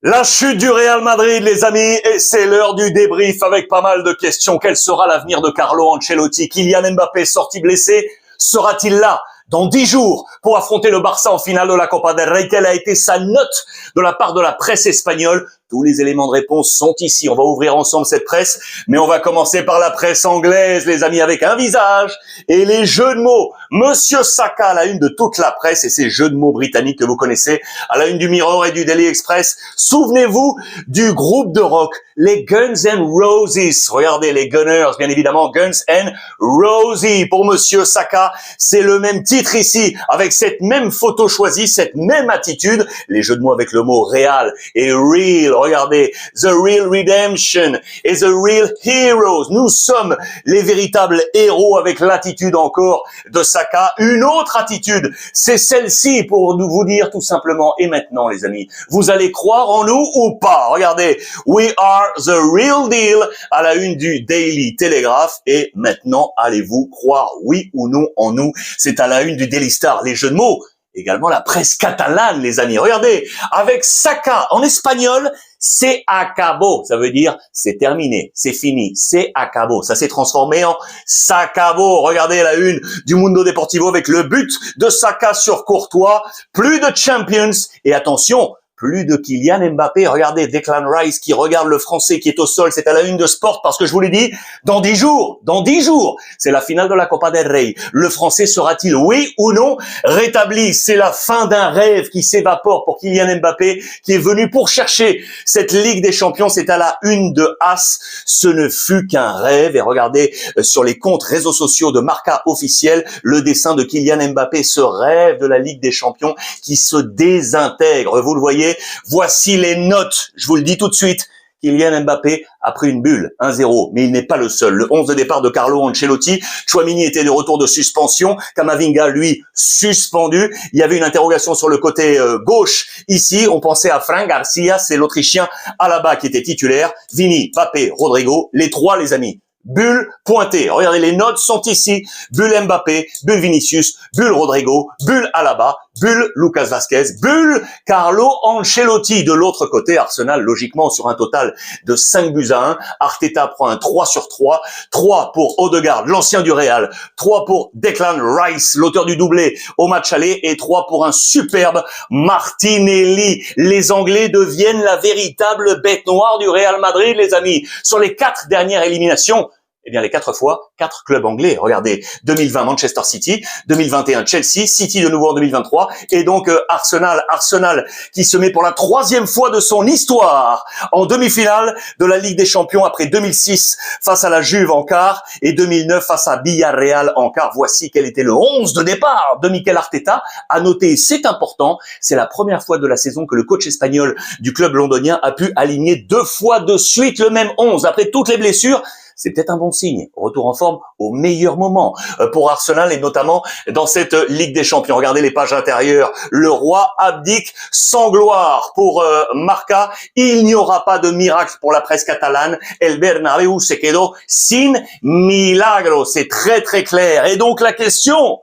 La chute du Real Madrid, les amis, et c'est l'heure du débrief avec pas mal de questions. Quel sera l'avenir de Carlo Ancelotti? Kylian Mbappé sorti blessé, sera-t-il là dans 10 jours pour affronter le Barça en finale de la Copa del Rey? Quelle a été sa note de la part de la presse espagnole? Tous les éléments de réponse sont ici. On va ouvrir ensemble cette presse, mais on va commencer par la presse anglaise, les amis, avec un visage et les jeux de mots. Monsieur Saka à la une de toute la presse et ces jeux de mots britanniques que vous connaissez, à la une du Mirror et du Daily Express. Souvenez-vous du groupe de rock, les Guns N' Roses. Regardez, les Gunners, bien évidemment, Guns N' Roses. Pour Monsieur Saka, c'est le même titre ici, avec cette même photo choisie, cette même attitude. Les jeux de mots avec le mot Real et Real. Regardez, The Real Redemption et The Real Heroes. Nous sommes les véritables héros avec l'attitude encore de Saka. Une autre attitude, c'est celle-ci pour nous vous dire tout simplement, et maintenant les amis, vous allez croire en nous ou pas? Regardez, We are the real deal à la une du Daily Telegraph. Et maintenant, allez-vous croire oui ou non en nous? C'est à la une du Daily Star. Les jeux de mots, également la presse catalane, les amis. Regardez, avec Saka en espagnol, c'est acabó. Ça veut dire c'est terminé, c'est fini, c'est acabó. Ça s'est transformé en s'acabó. Regardez la une du Mundo Deportivo avec le but de Saka sur Courtois. Plus de Champions et attention, plus de Kylian Mbappé. Regardez Declan Rice qui regarde le Français qui est au sol. C'est à la une de Sport parce que je vous l'ai dit, dans 10 jours, c'est la finale de la Copa del Rey. Le Français sera-t-il, oui ou non, rétabli? C'est la fin d'un rêve qui s'évapore pour Kylian Mbappé qui est venu pour chercher cette Ligue des Champions. C'est à la une de As. Ce ne fut qu'un rêve. Et regardez sur les comptes réseaux sociaux de Marca officiel, le dessin de Kylian Mbappé, ce rêve de la Ligue des Champions qui se désintègre. Vous le voyez. Voici les notes, je vous le dis tout de suite. Kylian Mbappé a pris une bulle, 1-0, mais il n'est pas le seul. Le 11 de départ de Carlo Ancelotti, Tchouaméni était de retour de suspension, Camavinga, lui, suspendu. Il y avait une interrogation sur le côté gauche. Ici, on pensait à Fran Garcia, c'est l'Autrichien Alaba qui était titulaire. Vini, Mbappé, Rodrigo, les trois, les amis. Bulle pointée. Regardez, les notes sont ici. Bulle Mbappé, bulle Vinicius, bulle Rodrigo, bulle Alaba, bulle Lucas Vazquez, bulle Carlo Ancelotti. De l'autre côté, Arsenal, logiquement, sur un total de 5-1. Arteta prend un 3/3. 3 pour Odegaard, l'ancien du Real. 3 pour Declan Rice, l'auteur du doublé au match aller. Et 3 pour un superbe Martinelli. Les Anglais deviennent la véritable bête noire du Real Madrid, les amis. Sur les 4 dernières éliminations, eh bien, les 4 fois, 4 clubs anglais. Regardez, 2020, Manchester City, 2021, Chelsea, City de nouveau en 2023, et donc Arsenal qui se met pour la 3e fois de son histoire en demi-finale de la Ligue des Champions après 2006 face à la Juve en quart et 2009 face à Villarreal en quart. Voici quel était le 11 de départ de Mikel Arteta. À noter, c'est important, c'est la première fois de la saison que le coach espagnol du club londonien a pu aligner 2 fois de suite le même 11 après toutes les blessures. C'est peut-être un bon signe. Retour en forme au meilleur moment pour Arsenal et notamment dans cette Ligue des Champions. Regardez les pages intérieures. Le roi abdique sans gloire pour Marca. Il n'y aura pas de miracle pour la presse catalane. El Bernabéu se quedó sin milagro. C'est très très clair. Et donc la question...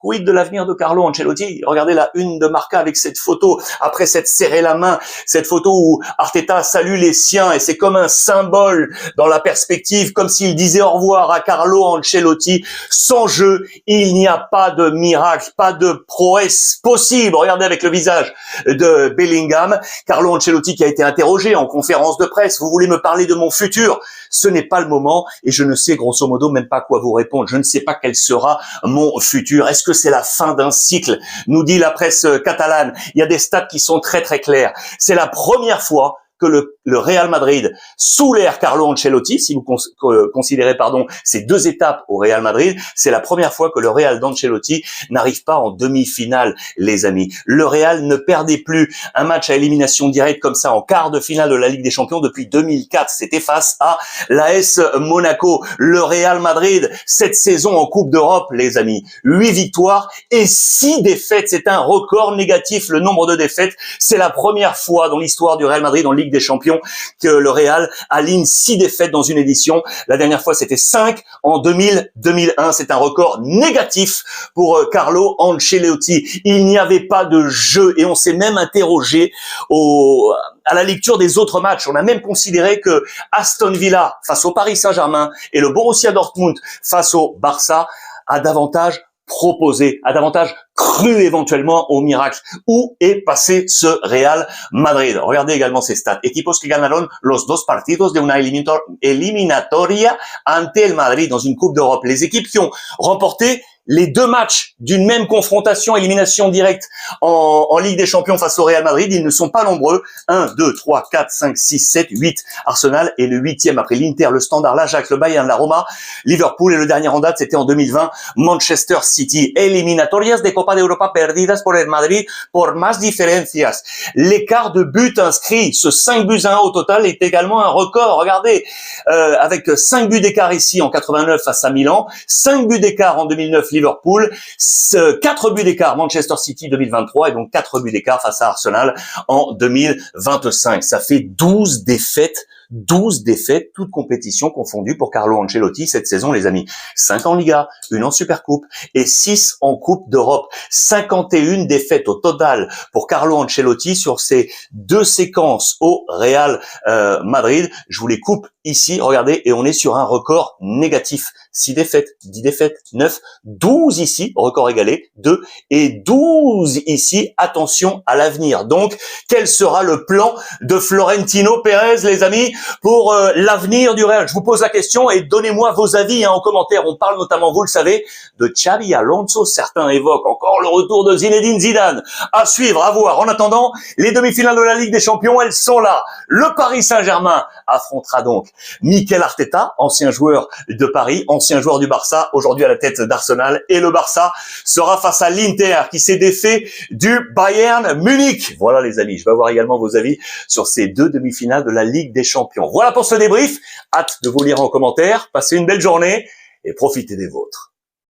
Quid de l'avenir de Carlo Ancelotti? Regardez la une de Marca avec cette photo, après s'être serré la main, cette photo où Arteta salue les siens et c'est comme un symbole dans la perspective, comme s'il disait au revoir à Carlo Ancelotti. Sans jeu, il n'y a pas de miracle, pas de prouesse possible. Regardez avec le visage de Bellingham, Carlo Ancelotti qui a été interrogé en conférence de presse. Vous voulez me parler de mon futur? Ce n'est pas le moment et je ne sais grosso modo même pas quoi vous répondre. Je ne sais pas quel sera mon futur. Est-ce que c'est la fin d'un cycle? Nous dit la presse catalane. Il y a des stats qui sont très très clairs. C'est la première fois que le Real Madrid, sous l'ère Carlo Ancelotti, si vous considérez ces 2 étapes au Real Madrid, c'est la première fois que le Real d'Ancelotti n'arrive pas en demi-finale, les amis. Le Real ne perdait plus un match à élimination directe comme ça en quart de finale de la Ligue des Champions depuis 2004. C'était face à l'AS Monaco. Le Real Madrid, cette saison en Coupe d'Europe, les amis, 8 victoires et 6 défaites. C'est un record négatif, le nombre de défaites. C'est la première fois dans l'histoire du Real Madrid en Ligue des Champions que le Real aligne 6 défaites dans une édition. La dernière fois, c'était 5 en 2000-2001. C'est un record négatif pour Carlo Ancelotti. Il n'y avait pas de jeu et on s'est même interrogé à la lecture des autres matchs. On a même considéré que Aston Villa face au Paris Saint-Germain et le Borussia Dortmund face au Barça a davantage proposé, a davantage cru éventuellement au miracle. Où est passé ce Real Madrid? Regardez également ces stats. Equipos que ganaron los dos partidos de una eliminatoria ante el Madrid dans une Coupe d'Europe. Les équipes qui ont remporté les 2 matchs d'une même confrontation, élimination directe en Ligue des Champions face au Real Madrid, ils ne sont pas nombreux. 1, 2, 3, 4, 5, 6, 7, 8. Arsenal est le 8e après l'Inter, le Standard, l'Ajax, le Bayern, la Roma, Liverpool et le dernier en date, c'était en 2020, Manchester City. Eliminatorias de Copa de Europa perdidas por el Madrid por más diferencias. L'écart de buts inscrits, ce 5 buts à 1 au total, est également un record. Regardez, avec 5 buts d'écart ici en 89 face à Milan, 5 buts d'écart en 2009 Liverpool, 4 buts d'écart Manchester City 2023 et donc 4 buts d'écart face à Arsenal en 2025. Ça fait 12 défaites, toutes compétitions confondues pour Carlo Ancelotti cette saison, les amis. 5 en Liga, 1 en Supercoupe et 6 en Coupe d'Europe. 51 défaites au total pour Carlo Ancelotti sur ces 2 séquences au Real Madrid. Je vous les coupe ici, regardez, et on est sur un record négatif. 6 défaites, 10 défaites, 9, 12 ici, record égalé, 2 et 12 ici. Attention à l'avenir. Donc, quel sera le plan de Florentino Pérez, les amis, pour l'avenir du Real? Je vous pose la question et donnez-moi vos avis en commentaire. On parle notamment, vous le savez, de Xabi Alonso. Certains évoquent encore le retour de Zinedine Zidane. À suivre, à voir. En attendant, les demi-finales de la Ligue des Champions, elles sont là. Le Paris Saint-Germain affrontera donc Mikel Arteta, ancien joueur de Paris, ancien joueur du Barça, aujourd'hui à la tête d'Arsenal. Et le Barça sera face à l'Inter qui s'est défait du Bayern Munich. Voilà les amis, je vais avoir également vos avis sur ces 2 demi-finales de la Ligue des Champions. Voilà pour ce débrief. Hâte de vous lire en commentaire. Passez une belle journée et profitez des vôtres.